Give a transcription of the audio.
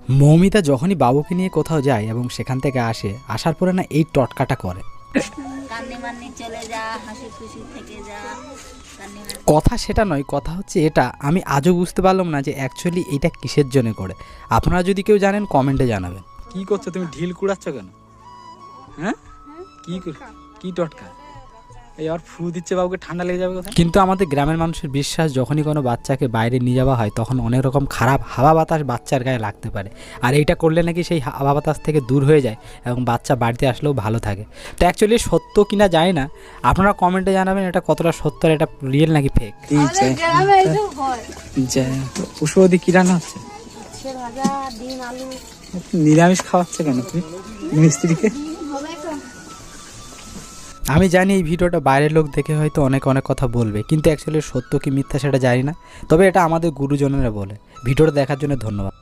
মৌমিতা যখনই বাবুকে নিয়ে কোথাও যায় এবং সেখান থেকে আসে, আসার পরে না এই টটকাটা করে। কান্নি মান্নি চলে যা, হাসি খুশি থেকে যা। কথা সেটা নয়, কথা হচ্ছে এটা আমি আজও বুঝতে পারলাম না যে অ্যাকচুয়ালি এটা কিসের জন্য করে। আপনারা যদি কেউ জানেন কমেন্টে জানাবেন। কি করছো তুমি, ঢিল কুড়াচ্ছ কেন? হ্যাঁ, কি টটকা? এই আর ফু দিচ্ছে, বাবুকে ঠান্ডা লেগে যাবে কোথায়। কিন্তু আমাদের গ্রামের মানুষের বিশ্বাস, যখনই কোনো বাচ্চাকে বাইরে নিয়ে যাওয়া হয় তখন অনেক রকম খারাপ হাওয়া বাতাস বাচ্চার গায়ে লাগতে পারে, আর এইটা করলে নাকি সেই হাওয়া বাতাস থেকে দূর হয়ে যায় এবং বাচ্চা বাড়িতে আসলেও ভালো থাকে। তো অ্যাকচুয়ালি সত্য কিনা যায় না, আপনারা কমেন্টে জানাবেন এটা কতটা সত্য, আর এটা রিয়েল নাকি ফেক। ওষুধি কি রান্না হচ্ছে? নিরামিষ খাওয়াচ্ছে কেন তুই মিস্ত্রিকে? আমি জানি এই ভিডিওটা বাইরের লোক দেখে হয়তো অনেক অনেক কথা বলবে, কিন্তু অ্যাকচুয়ালি সত্য কি মিথ্যা সেটা জানি না। তবে এটা আমাদের গুরুজনেরা বলে। ভিডিওটা দেখার জন্য ধন্যবাদ।